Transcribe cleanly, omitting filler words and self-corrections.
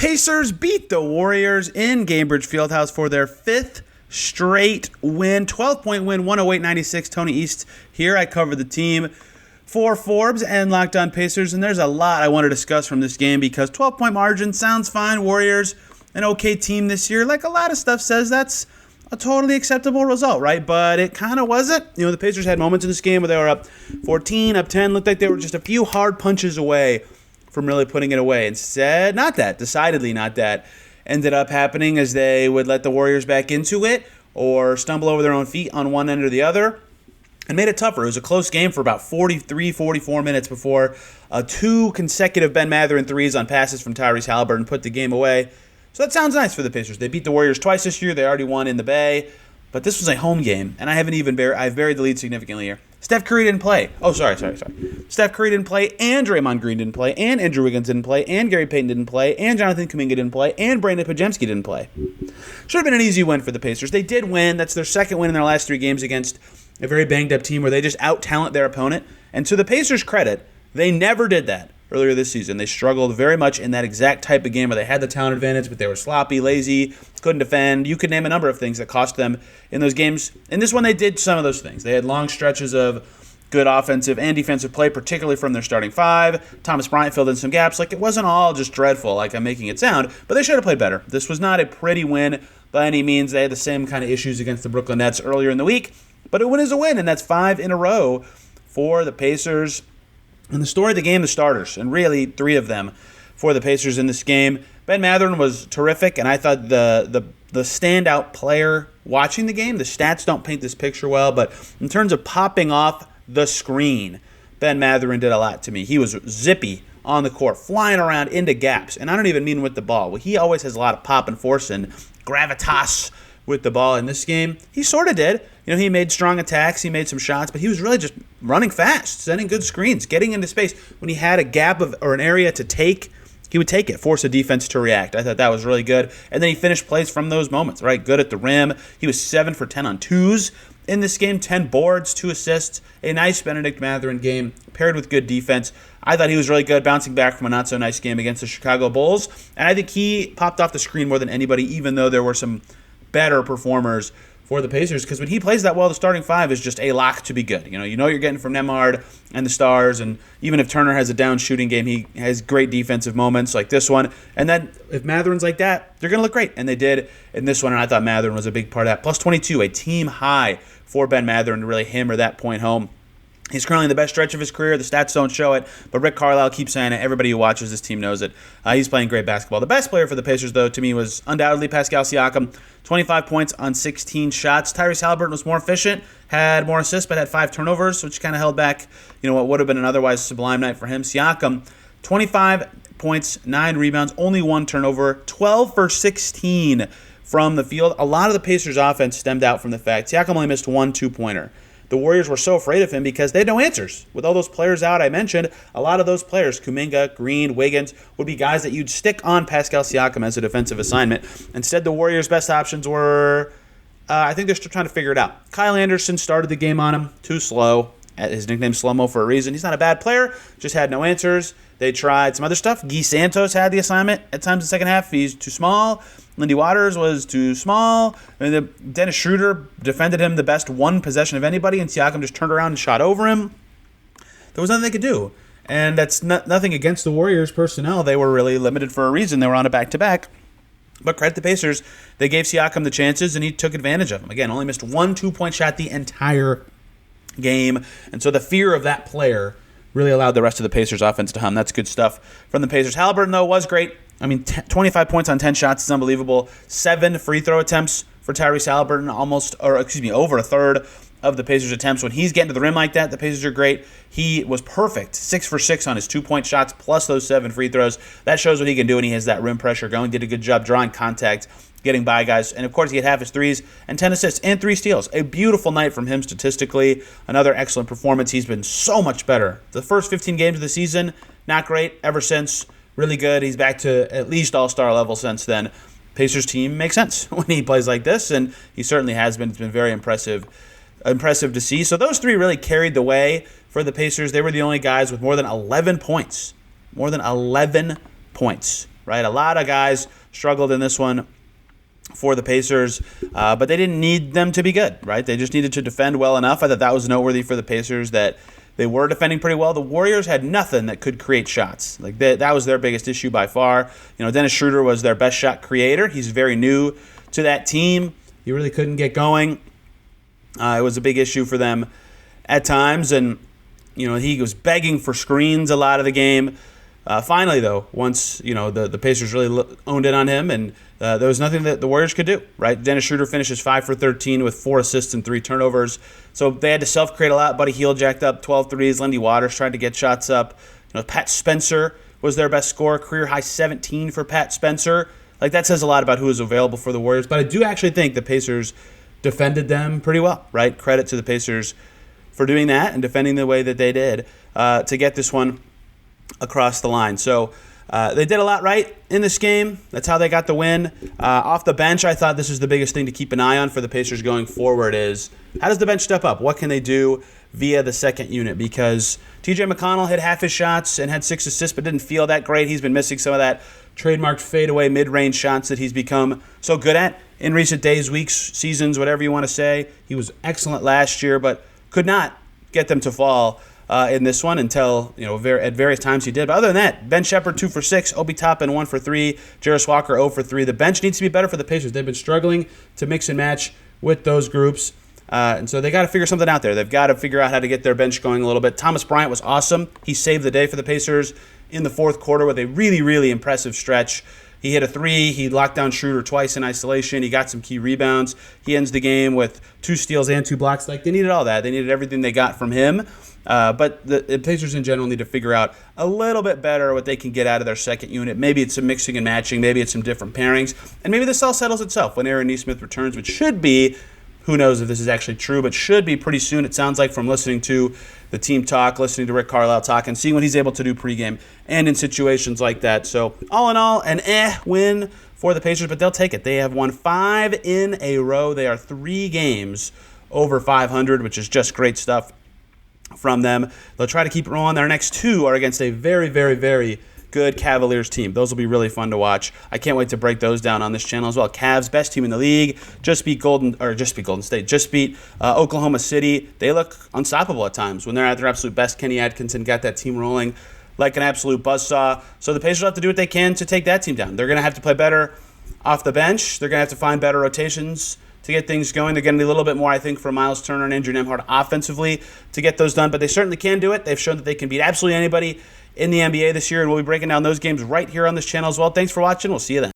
Pacers beat the Warriors in Gainbridge Fieldhouse for their 5th straight win. 12-point win, 108-96. Tony East here. I cover the team for Forbes and Locked On Pacers, and there's a lot I want to discuss from this game because 12-point margin sounds fine. Warriors, an okay team this year. Like a lot of stuff says that's a totally acceptable result, right? But it kind of wasn't. You know, the Pacers had moments in this game where they were up 14, up 10. Looked like they were just a few hard punches away from really putting it away. Instead, not that. Decidedly not that. Ended up happening as they would let the Warriors back into it or stumble over their own feet on one end or the other and made it tougher. It was a close game for about 43, 44 minutes before 2 consecutive Ben Mathurin threes on passes from Tyrese Haliburton put the game away. So that sounds nice for the Pacers. They beat the Warriors twice this year. They already won in the Bay. But this was a home game, and I've buried the lead significantly here. Steph Curry didn't play. Steph Curry didn't play, and Draymond Green didn't play, and Andrew Wiggins didn't play, and Gary Payton didn't play, and Jonathan Kuminga didn't play, and Brandon Pajemski didn't play. Should have been an easy win for the Pacers. They did win. That's their second win in their last 3 games against a very banged-up team where they just out-talent their opponent. And to the Pacers' credit, they never did that earlier this season. They struggled very much in that exact type of game where they had the talent advantage, but they were sloppy, lazy, couldn't defend. You could name a number of things that cost them in those games. In this one, they did some of those things. They had long stretches of good offensive and defensive play, particularly from their starting 5. Thomas Bryant filled in some gaps. Like, it wasn't all just dreadful like I'm making it sound, but they should have played better. This was not a pretty win by any means. They had the same kind of issues against the Brooklyn Nets earlier in the week, but a win is a win, and that's 5 in a row for the Pacers. And the story of the game, the starters, and really 3 of them for the Pacers in this game. Ben Mathurin was terrific, and I thought the standout player watching the game. The stats don't paint this picture well, but in terms of popping off the screen, Ben Mathurin did a lot to me. He was zippy on the court, flying around into gaps, and I don't even mean with the ball. Well, he always has a lot of pop and force and gravitas with the ball. In this game, he sort of did. You know, he made strong attacks, he made some shots, but he was really just running fast, setting good screens, getting into space. When he had a gap or an area to take, he would take it, force a defense to react. I thought that was really good. And then he finished plays from those moments, right? Good at the rim. He was 7 for 10 on twos in this game, 10 boards, 2 assists, a nice Bennedict Mathurin game paired with good defense. I thought he was really good, bouncing back from a not-so-nice game against the Chicago Bulls. And I think he popped off the screen more than anybody, even though there were some better performers for the Pacers, because when he plays that well, the starting 5 is just a lock to be good. You know you're getting from Nembhard and the Stars, and even if Turner has a down shooting game, he has great defensive moments like this one. And then if Mathurin's like that, they're going to look great, and they did in this one, and I thought Mathurin was a big part of that. Plus 22, a team high for Ben Mathurin to really hammer that point home. He's currently in the best stretch of his career. The stats don't show it, but Rick Carlisle keeps saying it. Everybody who watches this team knows it. He's playing great basketball. The best player for the Pacers, though, to me was undoubtedly Pascal Siakam. 25 points on 16 shots. Tyrese Haliburton was more efficient, had more assists, but had 5 turnovers, which kind of held back what would have been an otherwise sublime night for him. Siakam, 25 points, 9 rebounds, only 1 turnover, 12 for 16 from the field. A lot of the Pacers' offense stemmed out from the fact Siakam only missed 1 2-pointer. The Warriors were so afraid of him because they had no answers. With all those players out I mentioned, a lot of those players, Kuminga, Green, Wiggins, would be guys that you'd stick on Pascal Siakam as a defensive assignment. Instead, the Warriors' best options were, I think they're still trying to figure it out. Kyle Anderson started the game on him, too slow. His nickname's Slow-Mo for a reason. He's not a bad player, just had no answers. They tried some other stuff. Guy Santos had the assignment at times in the second half. He's too small. Lindy Waters was too small. Dennis Schroeder defended him the best one possession of anybody, and Siakam just turned around and shot over him. There was nothing they could do. And that's nothing against the Warriors' personnel. They were really limited for a reason. They were on a back-to-back. But credit the Pacers. They gave Siakam the chances, and he took advantage of them. Again, only missed 1 2-point shot the entire game. And so the fear of that player really allowed the rest of the Pacers offense to hum. That's good stuff from the Pacers. Haliburton, though, was great. 25 points on 10 shots is unbelievable. 7 free throw attempts for Tyrese Haliburton, over a third of the Pacers' attempts. When he's getting to the rim like that, the Pacers are great. He was perfect, 6 for 6 on his 2-point shots, plus those 7 free throws. That shows what he can do when he has that rim pressure going. Did a good job drawing contact, getting by guys. And, of course, he had half his threes and 10 assists and 3 steals. A beautiful night from him statistically. Another excellent performance. He's been so much better. The first 15 games of the season, not great. Ever since, really good. He's back to at least all-star level since then. Pacers team makes sense when he plays like this, and he certainly has been. It's been very impressive to see. So those 3 really carried the way for the Pacers. They were the only guys with more than 11 points. More than 11 points right? A lot of guys struggled in this one for the Pacers, but they didn't need them to be good, right? They just needed to defend well enough. I thought that was noteworthy for the Pacers that they were defending pretty well. The Warriors had nothing that could create shots. Like that was their biggest issue by far. Dennis Schroeder was their best shot creator. He's very new to that team. He really couldn't get going. It was a big issue for them at times, and he was begging for screens a lot of the game. Finally, though, once the Pacers really owned in on him, and there was nothing that the Warriors could do. Right? Dennis Schroeder finishes 5 for 13 with 4 assists and 3 turnovers. So they had to self-create a lot. Buddy Hield jacked up 12 threes. Lindy Waters tried to get shots up. Pat Spencer was their best scorer, career high 17 for Pat Spencer. Like that says a lot about who is available for the Warriors. But I do actually think the Pacers defended them pretty well. Right? Credit to the Pacers for doing that and defending the way that they did to get this one across the line. So they did a lot right in this game. That's how they got the win. Off the bench, I thought this is the biggest thing to keep an eye on for the Pacers going forward is how does the bench step up? What can they do via the second unit? Because TJ McConnell hit half his shots and had 6 assists but didn't feel that great. He's been missing some of that trademarked fadeaway mid-range shots that he's become so good at in recent days, weeks, seasons, whatever you want to say. He was excellent last year but could not get them to fall in this one until at various times he did. But other than that, Ben Shepherd 2 for 6, Obi Toppin 1 for 3, Jarris Walker 0 for 3. The bench needs to be better for the Pacers. They've been struggling to mix and match with those groups, and so they got to figure something out there. They've got to figure out how to get their bench going a little bit. Thomas Bryant was awesome. He saved the day for the Pacers in the fourth quarter with a really, really impressive stretch. He hit a 3. He locked down Schroeder twice in isolation. He got some key rebounds. He ends the game with 2 steals and 2 blocks. Like they needed all that. They needed everything they got from him. But the Pacers in general need to figure out a little bit better what they can get out of their second unit. Maybe it's some mixing and matching. Maybe it's some different pairings. And maybe this all settles itself when Aaron Nesmith returns, which should be, who knows if this is actually true, but should be pretty soon. It sounds like from listening to the team talk, listening to Rick Carlisle talk, and seeing what he's able to do pregame and in situations like that. So all in all, an win for the Pacers, but they'll take it. They have won 5 in a row. They are 3 games over 500, which is just great stuff from them. They'll try to keep it rolling. Their next 2 are against a very, very, very good Cavaliers team. Those will be really fun to watch. I can't wait to break those down on this channel as well. Cavs, best team in the league, just beat Golden State, just beat Oklahoma City. They look unstoppable at times when they're at their absolute best. Kenny Atkinson got that team rolling like an absolute buzzsaw. So the Pacers have to do what they can to take that team down. They're going to have to play better off the bench. They're going to have to find better rotations to get things going. They're going to need a little bit more, I think, for Miles Turner and Andrew Nembhard offensively to get those done, but they certainly can do it. They've shown that they can beat absolutely anybody in the NBA this year, and we'll be breaking down those games right here on this channel as well. Thanks for watching. We'll see you then.